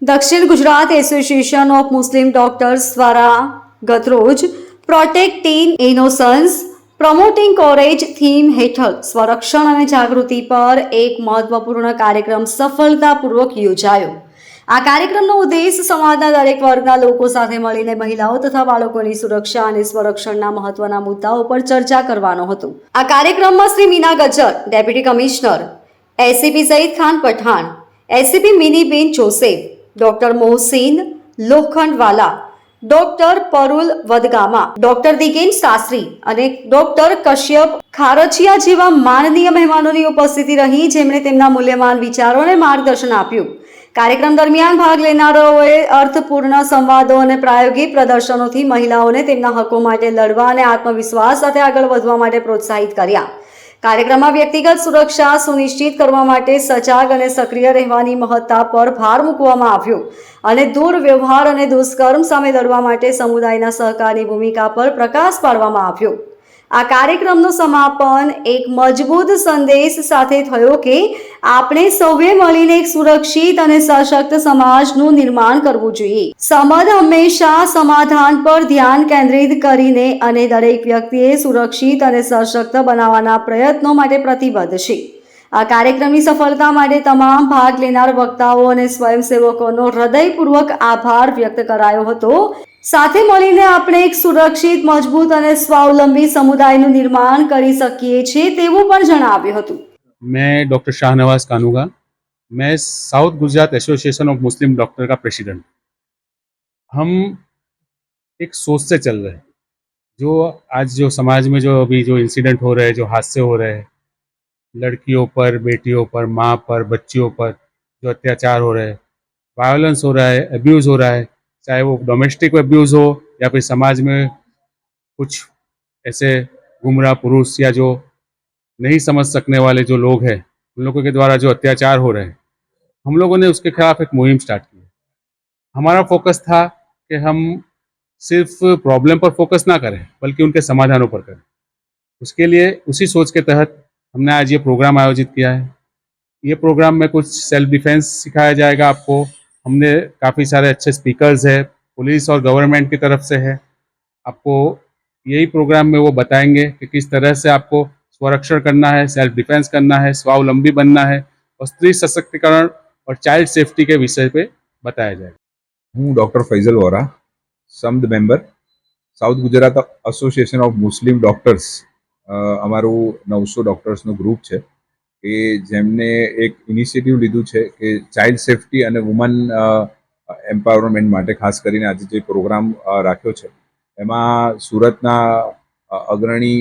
દક્ષિણ Gujarat association of Muslim doctors દ્વારા ગતરોજ protecting innocence promoting coverage theme હેઠળ સ્વરક્ષણ અને જાગૃતિ પર એક મહત્વપૂર્ણ કાર્યક્રમ સફળતાપૂર્વક યોજાયો. આ કાર્યક્રમનો ઉદ્દેશ સમાજના દરેક વર્ગના લોકો સાથે મળીને મહિલાઓ તથા બાળકોની સુરક્ષા અને સ્વરક્ષણના મહત્વના મુદ્દાઓ પર ચર્ચા કરવાનો હતો. આ કાર્યક્રમમાં Shri Meena Gajjar, deputy commissioner, ACP Saeed Khan Pathan, ACP Miniben Joseph, doctor Mohsin Lokhandwala, doctor Parul Vadgama, doctor Digen Shastri અને ડોક્ટર કશ્યપ ખારચિયા જેવા માનનીય મહેમાનોની ઉપસ્થિતિ રહી, જેમણે તેમના મૂલ્યવાન વિચારોને માર્ગદર્શન આપ્યું. કાર્યક્રમ દરમિયાન ભાગ લેનારાઓએ અર્થપૂર્ણ સંવાદો અને પ્રાયોગિક પ્રદર્શનોથી મહિલાઓને તેમના હકો માટે લડવા અને આત્મવિશ્વાસ સાથે આગળ વધવા માટે પ્રોત્સાહિત કર્યા. કાર્યક્રમમાં વ્યક્તિગત સુરક્ષા સુનિશ્ચિત કરવા માટે સજાગ અને સક્રિય રહેવાની મહત્તા પર ભાર મૂકવામાં આવ્યો અને દુર્વ્યવહાર અને દુષ્કર્મ સામે લડવા માટે સમુદાયના સહકારની ભૂમિકા પર પ્રકાશ પાડવામાં આવ્યો. આ કાર્યક્રમનું સમાપન એક મજબૂત સંદેશ સાથે થયો કે આપણે સૌએ મળીને એક સુરક્ષિત અને સશક્ત સમાજનું નિર્માણ કરવું જોઈએ. સમાજ હંમેશા સમાધાન પર ધ્યાન કેન્દ્રિત કરીને અને દરેક વ્યક્તિએ સુરક્ષિત અને સશક્ત બનાવવાના પ્રયત્નો માટે પ્રતિબદ્ધ છે. આ કાર્યક્રમની સફળતા માટે તમામ ભાગ લેનાર વક્તાઓ અને સ્વયંસેવકોનો હૃદયપૂર્વક આભાર વ્યક્ત કરાયો હતો. સાથે મળીને આપણે એક સુરક્ષિત, મજબૂત અને સ્વાવલંબી સમુદાયનું નિર્માણ કરી શકીએ છીએ તેવું પણ જણાવ્યું હતું. मैं डॉक्टर शाहनवाज कानूगा, मैं south Gujarat association of Muslim doctor का प्रेसिडेंट. हम एक सोच से चल रहे हैं. जो आज जो समाज में जो अभी जो इंसिडेंट हो रहे हैं, जो हादसे हो रहे हैं, लड़कियों पर, बेटियों पर, माँ पर, बच्चियों पर जो अत्याचार हो रहे हैं, वायलेंस हो रहा है, अब्यूज़ हो रहा है, चाहे वो डोमेस्टिक अब्यूज़ हो या फिर समाज में कुछ ऐसे गुमराह पुरुष या जो नहीं समझ सकने वाले जो लोग हैं, उन लोगों के द्वारा जो अत्याचार हो रहे हैं, हम लोगों ने उसके खिलाफ एक मुहिम स्टार्ट की है. हमारा फोकस था कि हम सिर्फ प्रॉब्लम पर फोकस ना करें बल्कि उनके समाधानों पर करें. उसके लिए उसी सोच के तहत हमने आज ये प्रोग्राम आयोजित किया है. ये प्रोग्राम में कुछ सेल्फ डिफेंस सिखाया जाएगा आपको. हमने काफ़ी सारे अच्छे स्पीकर्स हैं, पुलिस और गवर्नमेंट की तरफ से है. आपको यही प्रोग्राम में वो बताएंगे कि किस तरह से आपको स्वरक्षण करना है, सेल्फ डिफेंस करना है, स्वावलंबी बनना है और स्त्री सशक्तिकरण और चाइल्ड सेफ्टी के विषय पे बताया जाएगा. હું ડૉક્ટર ફૈઝલ વોરા, સમદ member, south Gujarat association of Muslim doctors. અમારું 900 ડૉક્ટર્સનું ગ્રુપ છે કે જેમને એક ઇનિશિયેટિવ લીધું છે કે ચાઇલ્ડ સેફટી અને વુમન એમ્પાવરમેન્ટ માટે ખાસ કરીને આજે જે પ્રોગ્રામ રાખ્યો છે એમાં સુરતના અગ્રણી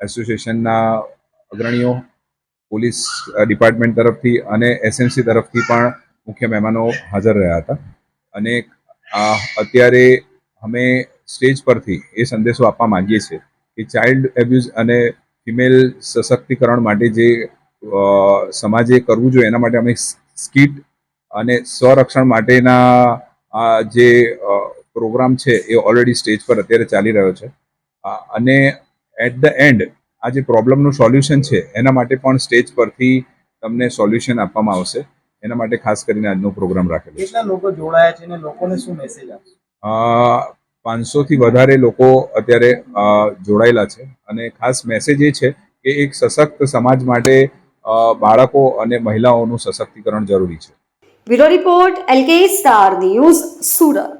એસોસિએશનના અગ્રણીઓ, પોલીસ ડિપાર્ટમેન્ટ તરફથી અને એસએમસી તરફથી પણ મુખ્ય મહેમાનો હાજર રહ્યા હતા. અને અત્યારે અમે સ્ટેજ પરથી એ સંદેશો આપવા માંગીએ છીએ કે ચાઇલ્ડ એબ્યુઝ અને ફિમેલ સશક્તિકરણ માટે જે સમાજે કરવું જોઈએ એના માટે અમે સ્કીટ અને સ્વરક્ષણ માટેના જે પ્રોગ્રામ છે એ ઓલરેડી સ્ટેજ પર અત્યારે ચાલી રહ્યો છે. અને એટ ધ એન્ડ આ જે પ્રોબ્લેમનું સોલ્યુશન છે એના માટે પણ સ્ટેજ પરથી તમને સોલ્યુશન આપવામાં આવશે. એના માટે ખાસ કરીને આજનો પ્રોગ્રામ રાખેલો છે. કેટલા લોકો જોડાયા છે અને લોકોને શું મેસેજ આપશે? 500થી વધારે લોકો અત્યારે જોડાયેલા છે અને ખાસ મેસેજ એ છે કે એક સશક્ત સમાજ માટે બાળકો અને મહિલાઓનું સશક્તિકરણ જરૂરી છે. Bureau report, LK star news, Surat.